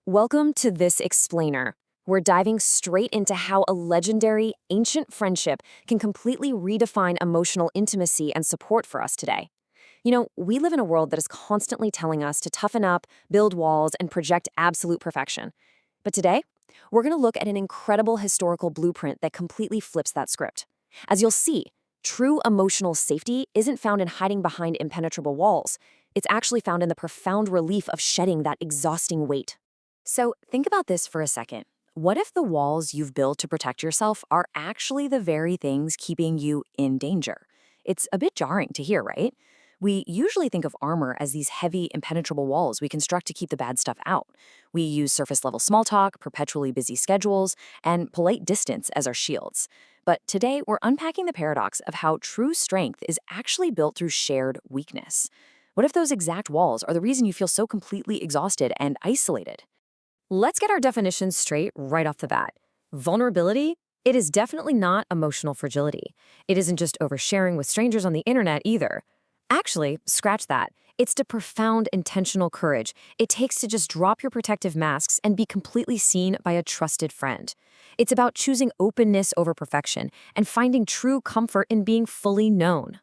Welcome to This Explainer. We're diving straight into how a legendary, ancient friendship can completely redefine emotional intimacy and support for us today. We live in a world that is constantly telling us to toughen up, build walls, and project absolute perfection. But today, we're going to look at an incredible historical blueprint that completely flips that script. As you'll see, true emotional safety isn't found in hiding behind impenetrable walls. It's actually found in the profound relief of shedding that exhausting weight. So think about this for a second. What if the walls you've built to protect yourself are actually the very things keeping you in danger? It's a bit jarring to hear, right? We usually think of armor as these heavy, impenetrable walls we construct to keep the bad stuff out. We use surface-level small talk, perpetually busy schedules, and polite distance as our shields. But today, we're unpacking the paradox of how true strength is actually built through shared weakness. What if those exact walls are the reason you feel so completely exhausted and isolated? Let's get our definitions straight right off the bat. Vulnerability? It is definitely not emotional fragility. It isn't just oversharing with strangers on the internet either. Actually, scratch that. It's the profound intentional courage it takes to just drop your protective masks and be completely seen by a trusted friend. It's about choosing openness over perfection and finding true comfort in being fully known.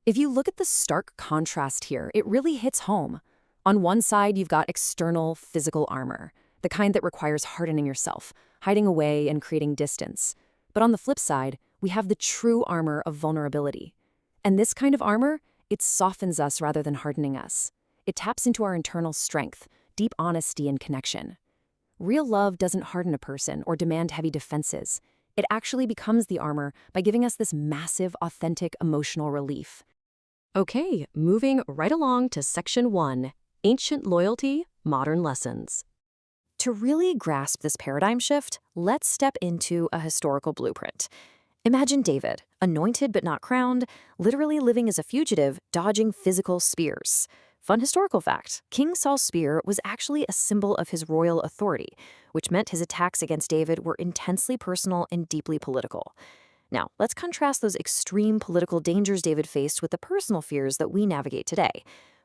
If you look at the stark contrast here, it really hits home. On one side, you've got external physical armor, the kind that requires hardening yourself, hiding away and creating distance. But on the flip side, we have the true armor of vulnerability. And this kind of armor, it softens us rather than hardening us. It taps into our internal strength, deep honesty and connection. Real love doesn't harden a person or demand heavy defenses. It actually becomes the armor by giving us this massive, authentic emotional relief. Okay, moving right along to Section 1. Ancient Loyalty, Modern Lessons. To really grasp this paradigm shift, let's step into a historical blueprint. Imagine David, anointed but not crowned, literally living as a fugitive, dodging physical spears. Fun historical fact, King Saul's spear was actually a symbol of his royal authority, which meant his attacks against David were intensely personal and deeply political. Now, let's contrast those extreme political dangers David faced with the personal fears that we navigate today.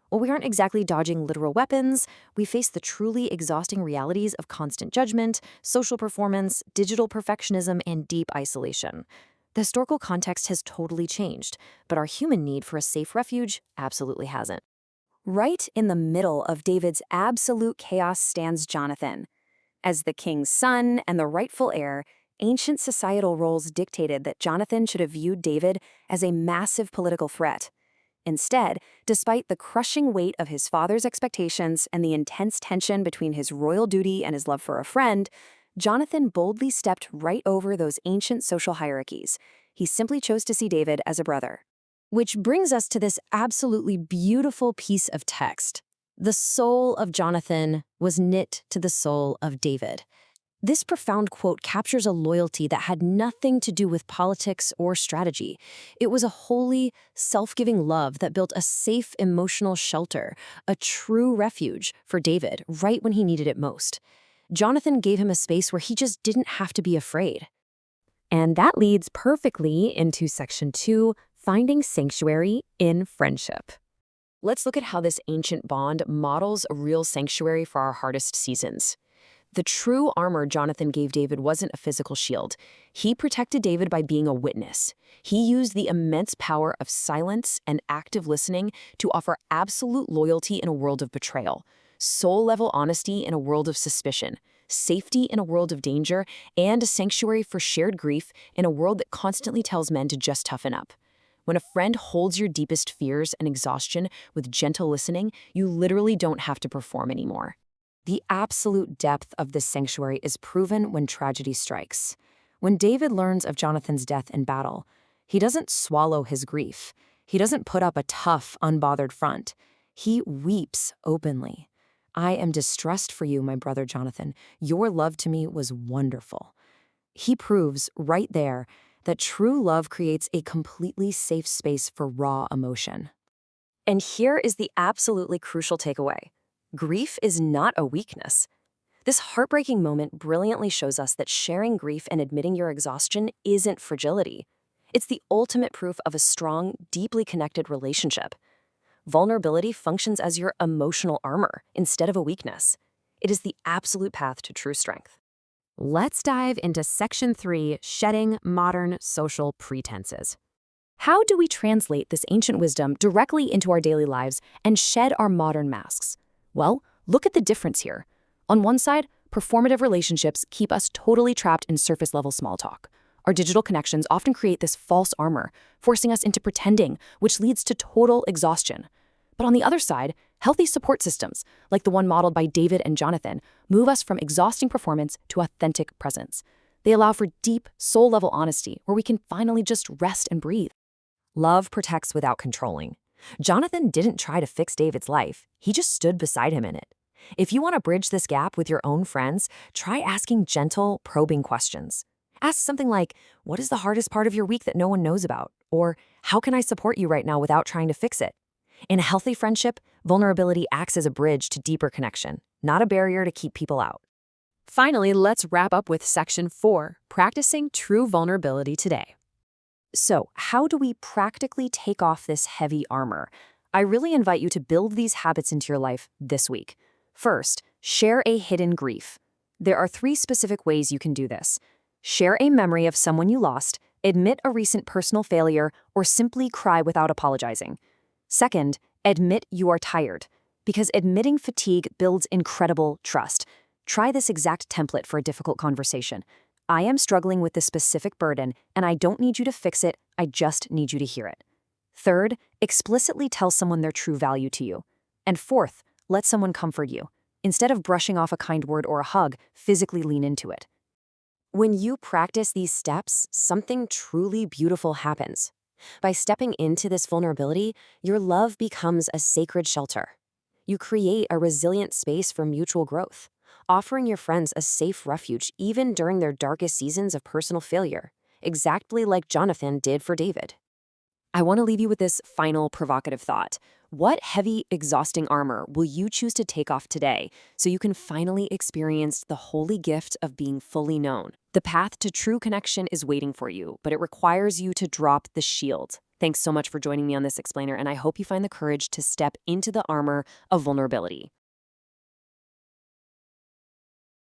While we aren't exactly dodging literal weapons, we face the truly exhausting realities of constant judgment, social performance, digital perfectionism, and deep isolation. The historical context has totally changed, but our human need for a safe refuge absolutely hasn't. Right in the middle of David's absolute chaos stands Jonathan. As the king's son and the rightful heir, ancient societal roles dictated that Jonathan should have viewed David as a massive political threat. Instead, despite the crushing weight of his father's expectations and the intense tension between his royal duty and his love for a friend, Jonathan boldly stepped right over those ancient social hierarchies. He simply chose to see David as a brother. Which brings us to this absolutely beautiful piece of text. The soul of Jonathan was knit to the soul of David. This profound quote captures a loyalty that had nothing to do with politics or strategy. It was a holy, self-giving love that built a safe emotional shelter, a true refuge for David right when he needed it most. Jonathan gave him a space where he just didn't have to be afraid. And that leads perfectly into Section 2, Finding Sanctuary in Friendship. Let's look at how this ancient bond models a real sanctuary for our hardest seasons. The true armor Jonathan gave David wasn't a physical shield. He protected David by being a witness. He used the immense power of silence and active listening to offer absolute loyalty in a world of betrayal, soul-level honesty in a world of suspicion, safety in a world of danger, and a sanctuary for shared grief in a world that constantly tells men to just toughen up. When a friend holds your deepest fears and exhaustion with gentle listening, you literally don't have to perform anymore. The absolute depth of this sanctuary is proven when tragedy strikes. When David learns of Jonathan's death in battle, he doesn't swallow his grief. He doesn't put up a tough, unbothered front. He weeps openly. "I am distressed for you, my brother Jonathan. Your love to me was wonderful." He proves right there that true love creates a completely safe space for raw emotion. And here is the absolutely crucial takeaway. Grief is not a weakness. This heartbreaking moment brilliantly shows us that sharing grief and admitting your exhaustion isn't fragility. It's the ultimate proof of a strong, deeply connected relationship. Vulnerability functions as your emotional armor instead of a weakness. It is the absolute path to true strength. Let's dive into Section 3, Shedding Modern Social Pretenses. How do we translate this ancient wisdom directly into our daily lives and shed our modern masks? Well, look at the difference here. On one side, performative relationships keep us totally trapped in surface-level small talk. Our digital connections often create this false armor, forcing us into pretending, which leads to total exhaustion. But on the other side, healthy support systems, like the one modeled by David and Jonathan, move us from exhausting performance to authentic presence. They allow for deep, soul-level honesty where we can finally just rest and breathe. Love protects without controlling. Jonathan didn't try to fix David's life. He just stood beside him in it. If you want to bridge this gap with your own friends, try asking gentle, probing questions. Ask something like, what is the hardest part of your week that no one knows about? Or, how can I support you right now without trying to fix it? In a healthy friendship, vulnerability acts as a bridge to deeper connection, not a barrier to keep people out. Finally, let's wrap up with Section 4, Practicing True Vulnerability Today. So, how do we practically take off this heavy armor? I really invite you to build these habits into your life this week. First, share a hidden grief. There are 3 specific ways you can do this. Share a memory of someone you lost, admit a recent personal failure, or simply cry without apologizing. Second, admit you are tired, because admitting fatigue builds incredible trust. Try this exact template for a difficult conversation. I am struggling with this specific burden, and I don't need you to fix it, I just need you to hear it. Third, explicitly tell someone their true value to you. And fourth, let someone comfort you. Instead of brushing off a kind word or a hug, physically lean into it. When you practice these steps, something truly beautiful happens. By stepping into this vulnerability, your love becomes a sacred shelter. You create a resilient space for mutual growth, offering your friends a safe refuge even during their darkest seasons of personal failure, exactly like Jonathan did for David. I want to leave you with this final provocative thought. What heavy, exhausting armor will you choose to take off today so you can finally experience the holy gift of being fully known? The path to true connection is waiting for you, but it requires you to drop the shield. Thanks so much for joining me on this explainer, and I hope you find the courage to step into the armor of vulnerability.